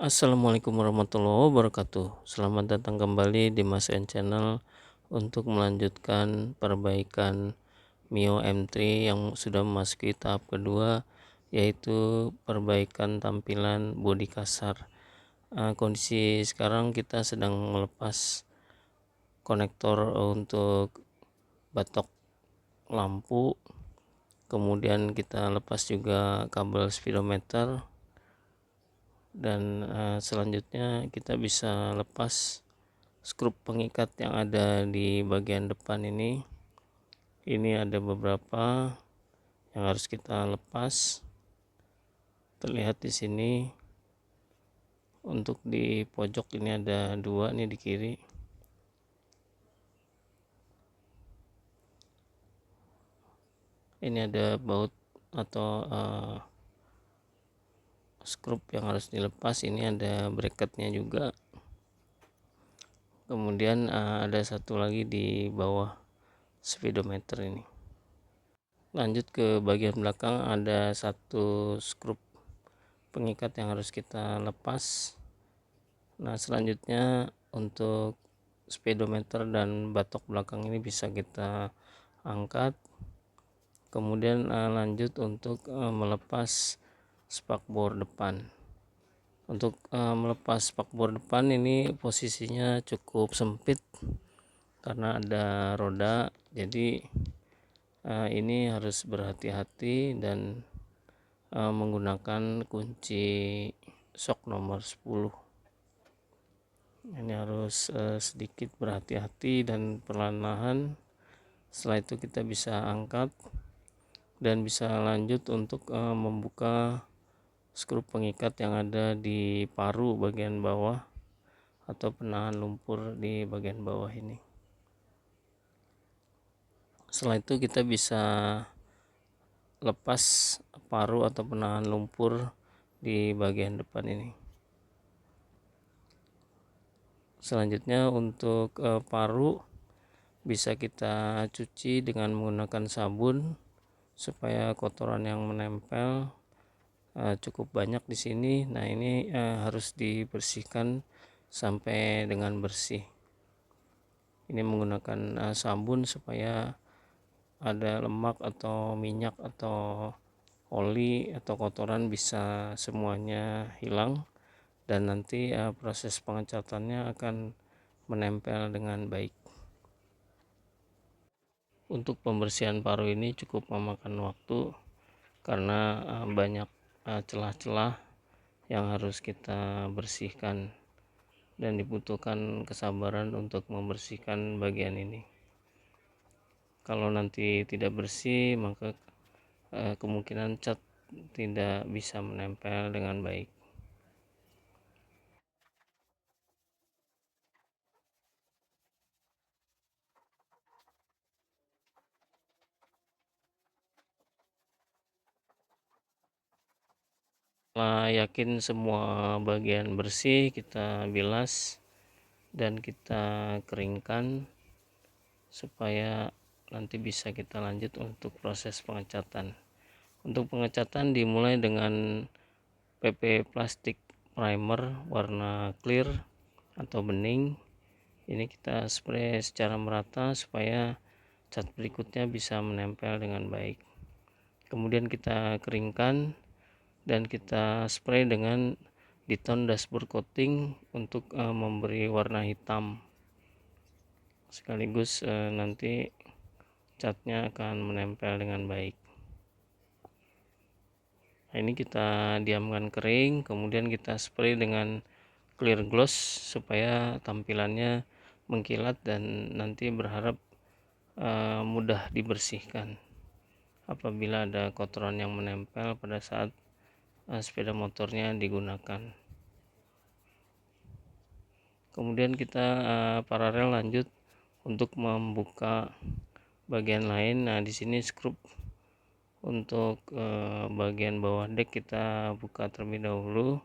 Assalamualaikum warahmatullahi wabarakatuh. Selamat datang kembali di Mas N Channel untuk melanjutkan perbaikan Mio M3 yang sudah memasuki tahap kedua, yaitu perbaikan tampilan bodi kasar. Kondisi sekarang kita sedang melepas konektor untuk batok lampu, kemudian kita lepas juga kabel speedometer, dan selanjutnya kita bisa lepas skrup pengikat yang ada di bagian depan ini ada beberapa yang harus kita lepas, terlihat di sini. Untuk di pojok ini ada dua nih di kiri. Ini ada baut atau skrup yang harus dilepas. Ini ada bracketnya juga. Kemudian ada satu lagi di bawah speedometer ini. Lanjut ke bagian belakang, ada satu skrup pengikat yang harus kita lepas. Nah, selanjutnya untuk speedometer dan batok belakang ini bisa kita angkat. Kemudian lanjut untuk melepas spakbor depan. Untuk melepas spakbor depan ini posisinya cukup sempit karena ada roda, jadi ini harus berhati-hati dan menggunakan kunci sok nomor 10. Ini harus sedikit berhati-hati dan perlahan-lahan. Setelah itu kita bisa angkat dan bisa lanjut untuk membuka skrup pengikat yang ada di paru bagian bawah atau penahan lumpur di bagian bawah ini. Setelah itu kita bisa lepas paru atau penahan lumpur di bagian depan ini. Selanjutnya untuk paru bisa kita cuci dengan menggunakan sabun supaya kotoran yang menempel cukup banyak di sini. Nah, ini harus dibersihkan sampai dengan bersih. Ini menggunakan sabun supaya ada lemak atau minyak atau oli atau kotoran bisa semuanya hilang, dan nanti proses pengecatannya akan menempel dengan baik. Untuk pembersihan paru ini cukup memakan waktu karena banyak celah-celah yang harus kita bersihkan dan dibutuhkan kesabaran untuk membersihkan bagian ini. Kalau nanti tidak bersih, maka kemungkinan cat tidak bisa menempel dengan baik. Setelah yakin semua bagian bersih, kita bilas dan kita keringkan supaya nanti bisa kita lanjut untuk proses pengecatan. Untuk pengecatan dimulai dengan PP plastik primer warna clear atau bening. Ini kita spray secara merata supaya cat berikutnya bisa menempel dengan baik. Kemudian kita keringkan dan kita spray dengan diton dashboard coating untuk memberi warna hitam, sekaligus nanti catnya akan menempel dengan baik. Nah, ini kita diamkan kering, kemudian kita spray dengan clear gloss supaya tampilannya mengkilat dan nanti berharap mudah dibersihkan apabila ada kotoran yang menempel pada saat sepeda motornya digunakan. Kemudian kita paralel lanjut untuk membuka bagian lain. Nah, di sini skrup untuk bagian bawah dek kita buka terlebih dahulu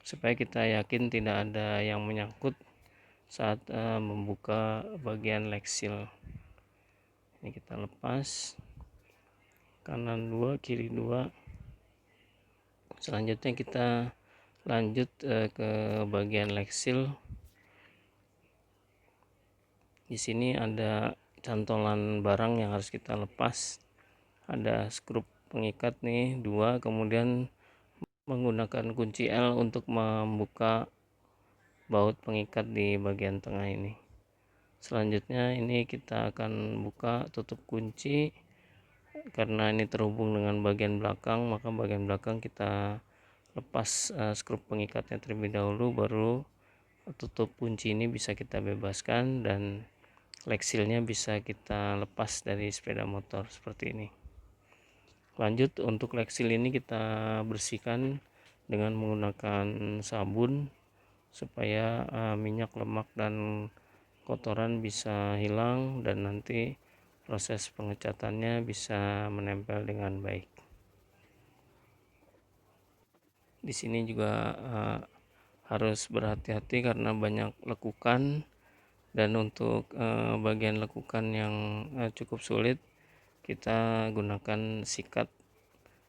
supaya kita yakin tidak ada yang menyangkut saat membuka bagian leg seal. Ini kita lepas, kanan 2 kiri 2. Selanjutnya kita Lanjut ke bagian leksil. Di sini ada cantolan barang yang harus kita lepas. Ada skrup pengikat nih 2, kemudian menggunakan kunci L untuk membuka baut pengikat di bagian tengah ini. Selanjutnya ini kita akan buka tutup kunci. Karena ini terhubung dengan bagian belakang, maka bagian belakang kita lepas skrup pengikatnya terlebih dahulu, baru tutup kunci ini bisa kita bebaskan dan leksilnya bisa kita lepas dari sepeda motor seperti ini. Lanjut, untuk leksil ini kita bersihkan dengan menggunakan sabun supaya minyak, lemak, dan kotoran bisa hilang dan nanti proses pengecatannya bisa menempel dengan baik. Di sini juga harus berhati-hati karena banyak lekukan, dan untuk bagian lekukan yang cukup sulit, kita gunakan sikat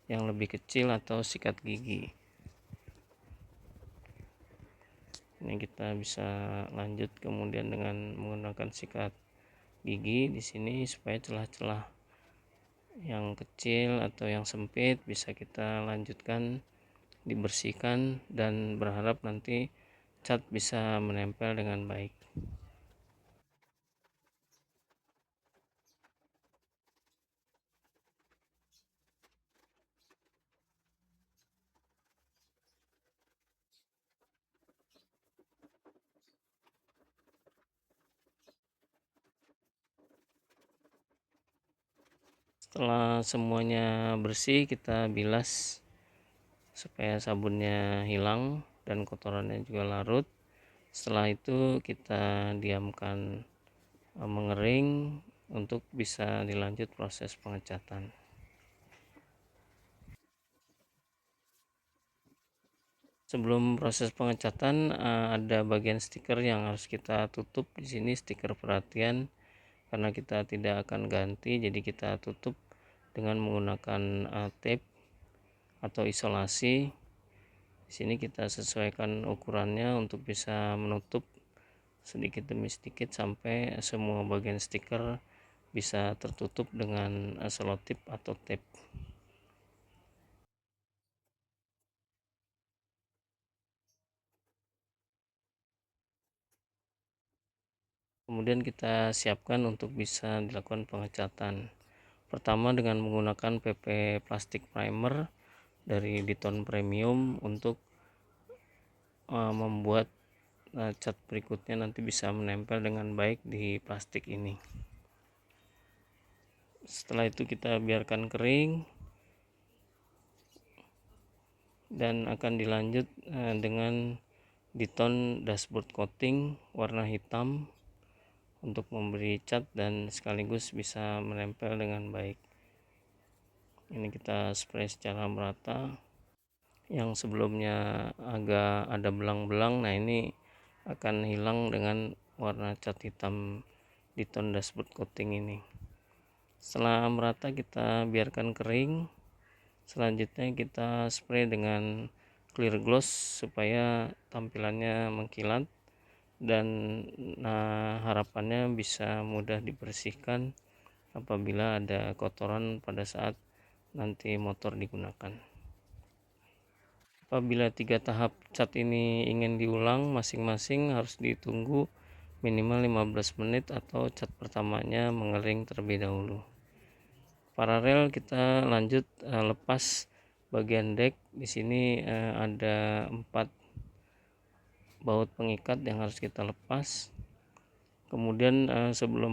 yang lebih kecil atau sikat gigi. Ini kita bisa lanjut kemudian dengan menggunakan sikat gigi di sini supaya celah-celah yang kecil atau yang sempit bisa kita lanjutkan dibersihkan dan berharap nanti cat bisa menempel dengan baik. Setelah semuanya bersih, kita bilas supaya sabunnya hilang dan kotorannya juga larut. Setelah itu kita diamkan mengering untuk bisa dilanjut proses pengecatan. Sebelum proses pengecatan ada bagian stiker yang harus kita tutup. Di sini stiker perhatian, karena kita tidak akan ganti, jadi kita tutup dengan menggunakan tape atau isolasi. Di sini kita sesuaikan ukurannya untuk bisa menutup sedikit demi sedikit sampai semua bagian stiker bisa tertutup dengan selotip atau tape. Kemudian kita siapkan untuk bisa dilakukan pengecatan. Pertama dengan menggunakan PP plastik primer dari Diton Premium untuk membuat cat berikutnya nanti bisa menempel dengan baik di plastik ini. Setelah itu kita biarkan kering dan akan dilanjut dengan Diton dashboard coating warna hitam untuk memberi cat dan sekaligus bisa menempel dengan baik. Ini kita spray secara merata. Yang sebelumnya agak ada belang-belang, nah ini akan hilang dengan warna cat hitam Diton dashboard coating ini. Setelah merata kita biarkan kering. Selanjutnya kita spray dengan clear gloss supaya tampilannya mengkilat dan harapannya bisa mudah dibersihkan apabila ada kotoran pada saat nanti motor digunakan. Apabila 3 tahap cat ini ingin diulang, masing-masing harus ditunggu minimal 15 menit atau cat pertamanya mengering terlebih dahulu. Paralel kita lanjut lepas bagian deck. Di sini ada 4 baut pengikat yang harus kita lepas. Kemudian sebelum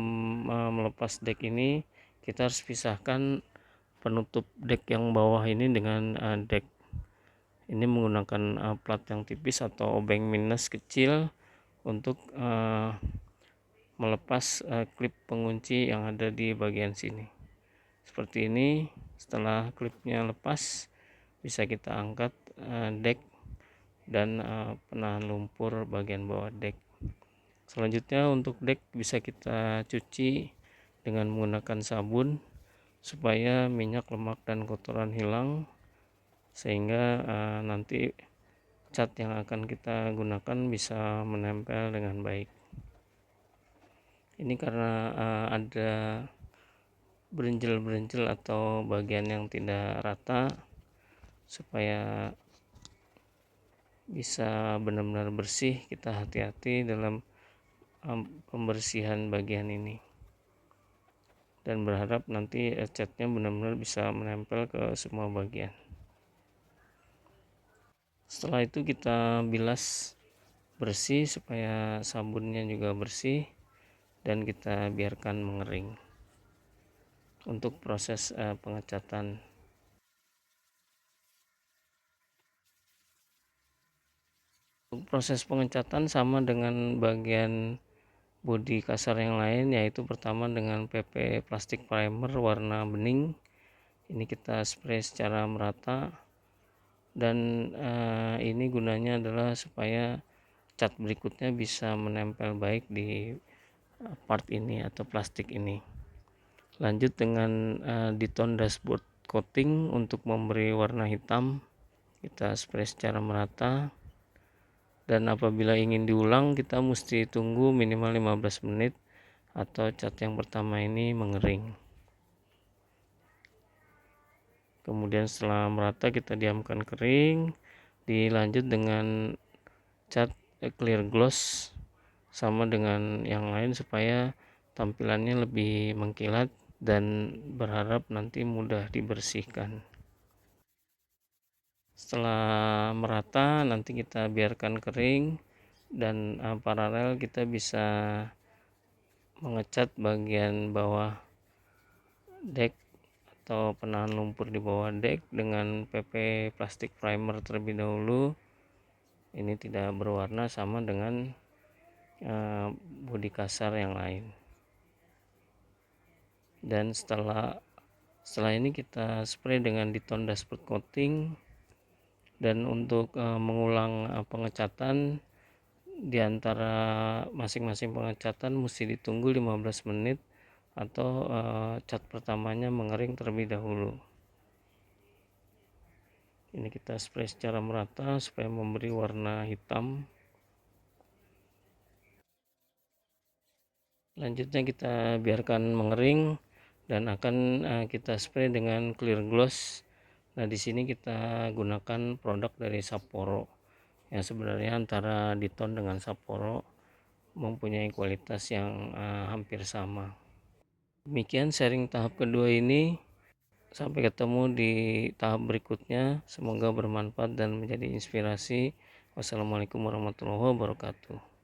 melepas deck ini, kita harus pisahkan penutup deck yang bawah ini dengan deck. Ini menggunakan plat yang tipis atau obeng minus kecil untuk melepas klip pengunci yang ada di bagian sini. Seperti ini. Setelah klipnya lepas, bisa kita angkat deck dan penahan lumpur bagian bawah deck. Selanjutnya untuk deck bisa kita cuci dengan menggunakan sabun supaya minyak, lemak, dan kotoran hilang, sehingga nanti cat yang akan kita gunakan bisa menempel dengan baik. Ini karena ada berinjil-berinjil atau bagian yang tidak rata, supaya bisa benar-benar bersih, kita hati-hati dalam pembersihan bagian ini, dan berharap nanti catnya benar-benar bisa menempel ke semua bagian. Setelah itu kita bilas bersih supaya sabunnya juga bersih, dan kita biarkan mengering untuk proses pengecatan. Untuk proses pengecatan sama dengan bagian bodi kasar yang lain, yaitu pertama dengan PP plastik primer warna bening. Ini kita spray secara merata, dan ini gunanya adalah supaya cat berikutnya bisa menempel baik di part ini atau plastik ini. Lanjut dengan di-tone dashboard coating untuk memberi warna hitam, kita spray secara merata, dan apabila ingin diulang kita mesti tunggu minimal 15 menit atau cat yang pertama ini mengering. Kemudian setelah merata kita diamkan kering, dilanjut dengan cat clear gloss sama dengan yang lain supaya tampilannya lebih mengkilat dan berharap nanti mudah dibersihkan. Setelah merata nanti kita biarkan kering, dan paralel kita bisa mengecat bagian bawah deck atau penahan lumpur di bawah deck dengan PP plastik primer terlebih dahulu. Ini tidak berwarna sama dengan bodi kasar yang lain. Dan setelah ini kita spray dengan di-tone dashboard coating. Dan untuk mengulang pengecatan di antara masing-masing pengecatan mesti ditunggu 15 menit atau cat pertamanya mengering terlebih dahulu. Ini kita spray secara merata supaya memberi warna hitam. Lanjutnya kita biarkan mengering dan akan kita spray dengan clear gloss. Nah, di sini kita gunakan produk dari Sapporo yang sebenarnya antara di-tone dengan Sapporo mempunyai kualitas yang hampir sama. Demikian sharing tahap kedua ini. Sampai ketemu di tahap berikutnya. Semoga bermanfaat dan menjadi inspirasi. Wassalamualaikum warahmatullahi wabarakatuh.